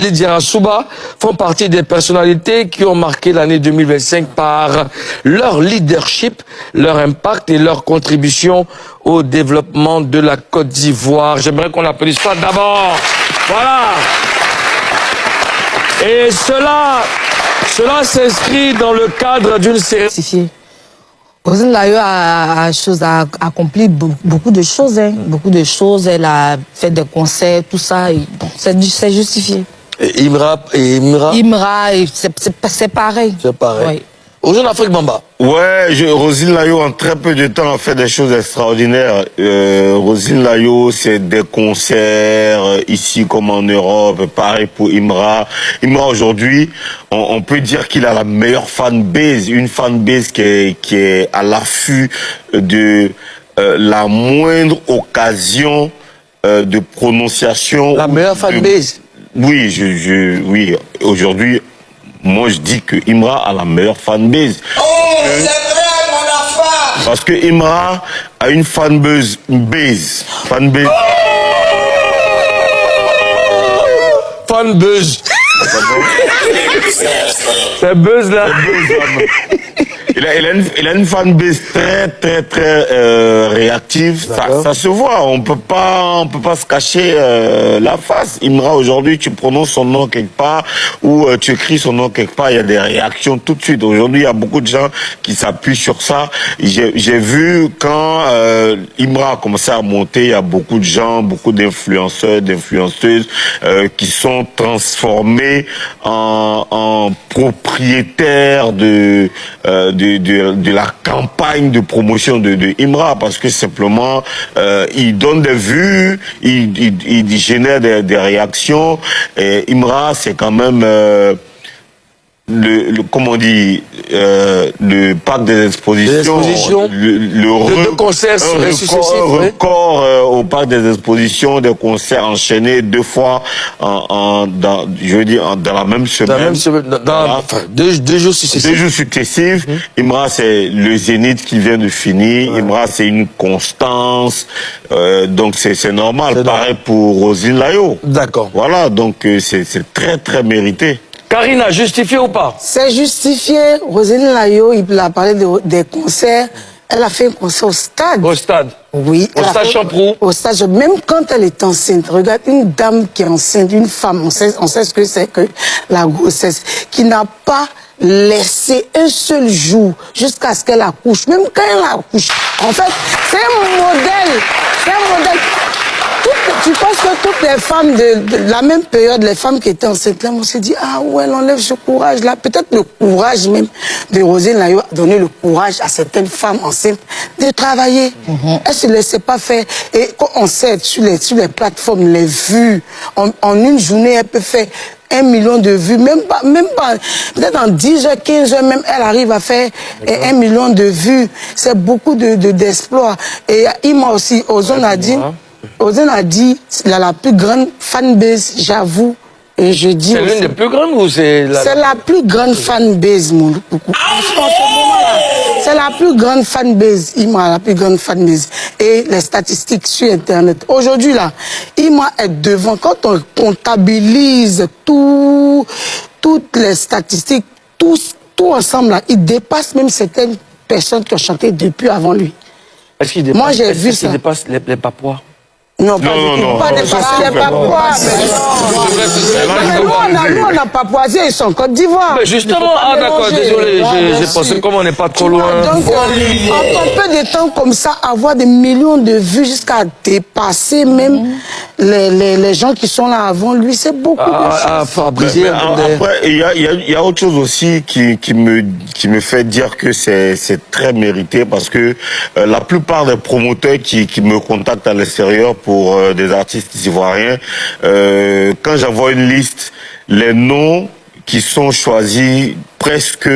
Lydia Souba font partie des personnalités qui ont marqué l'année 2025 par leur leadership, leur impact et leur contribution au développement de la Côte d'Ivoire. J'aimerais qu'on applaudisse ça d'abord. Voilà. Et cela s'inscrit dans le cadre d'une série. Roselyne Layo a accompli beaucoup de choses. Beaucoup de choses. Elle a fait des concerts, tout ça. Bon, c'est justifié. Et Imra, c'est pareil. C'est pareil. Oui. Aux Jeux d'Afrique, Bamba. Ouais, Roselyne Layo, en très peu de temps, a fait des choses extraordinaires. Roselyne Layo, c'est des concerts ici comme en Europe. Pareil pour Imra. Imra, aujourd'hui, on peut dire qu'il a la meilleure fanbase. Une fanbase qui est à l'affût de la moindre occasion de prononciation. La meilleure fanbase. Oui, oui. Aujourd'hui, moi, je dis que Imra a la meilleure fanbase. Oh, c'est vrai, mon enfant! Parce que Imra a une fanbase. Fanbase. Fanbase. C'est buzz là. Il a une fanbase très réactive. Ça se voit. On peut pas se cacher la face. Imra, aujourd'hui, tu prononces son nom quelque part ou tu écris son nom quelque part, il y a des réactions tout de suite. Aujourd'hui, il y a beaucoup de gens qui s'appuient sur ça. J'ai vu quand Imra a commencé à monter, il y a beaucoup de gens, beaucoup d'influenceurs, d'influenceuses qui sont transformés en propriétaires de la campagne de promotion de Imra, parce que simplement il donne des vues, il génère des réactions. Et Imra, c'est quand même comment on dit, le parc des expositions, de concerts successifs, record au parc des expositions, des concerts enchaînés 2 fois dans la même semaine. Deux jours successifs. 2 jours successifs. Imra, c'est le Zénith qui vient de finir. Imra, c'est une constance. Donc c'est normal. Pareil pour Roselyne Layo. D'accord. Voilà, donc c'est très mérité. Karina, justifié ou pas? C'est justifié. Roselyne Layo, il a parlé des concerts. Elle a fait un concert au stade. Au stade? Oui. Au stade Champrou? Au stade, même quand elle est enceinte. Regarde, une dame qui est enceinte, une femme, on sait ce que c'est que la grossesse, qui n'a pas laissé un seul jour jusqu'à ce qu'elle accouche. Même quand elle accouche. En fait, c'est un modèle. C'est un modèle. Tu penses que toutes les femmes de la même période, les femmes qui étaient enceintes, là, on s'est dit, ah ouais, elle enlève ce courage-là. Peut-être le courage même de Roselyne Layo a donné le courage à certaines femmes enceintes de travailler. Elle ne se laissait pas faire. Et quand on sait, sur les plateformes, les vues, en une journée, elle peut faire 1 million de vues, même pas, peut-être en 10 heures, 15 heures même, elle arrive à faire 1 million de vues. C'est beaucoup d'exploits. Et Imra aussi, Ozone a dit, il a la plus grande fanbase, j'avoue. Et je dis. C'est l'une des plus grandes ou c'est la... C'est la plus grande fanbase, mon coucou. C'est la plus grande fanbase, Imra, la plus grande fanbase. Et les statistiques sur Internet. Aujourd'hui, là, Imra est devant. Quand on comptabilise toutes les statistiques, tout ensemble, là, il dépasse même certaines personnes qui ont chanté depuis avant lui. Est-ce qu'il dépasse, moi, j'ai vu ça. Il dépasse les Papouas? Non, pas dépasser les Papouas. Nous, on a Papouasiens, ils sont en Côte d'Ivoire. Justement, d'accord, désolé, j'ai pensé comme on n'est pas trop loin. Donc, en peu de temps comme ça, avoir des millions de vues jusqu'à dépasser même les gens qui sont là avant lui, c'est beaucoup de choses. Après, il y a autre chose aussi qui me fait dire que c'est très mérité, parce que la plupart des promoteurs qui me contactent à l'extérieur pour des artistes ivoiriens, quand j'envoie une liste, les noms qui sont choisis presque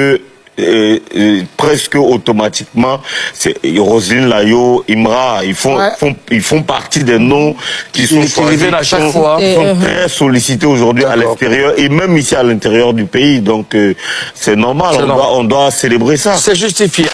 automatiquement, c'est Roselyne Layo, Imra, ils font partie des noms qui sont choisis à chaque fois, sont très sollicités aujourd'hui à l'extérieur et même ici à l'intérieur du pays. Donc c'est normal, on doit célébrer ça. C'est justifié.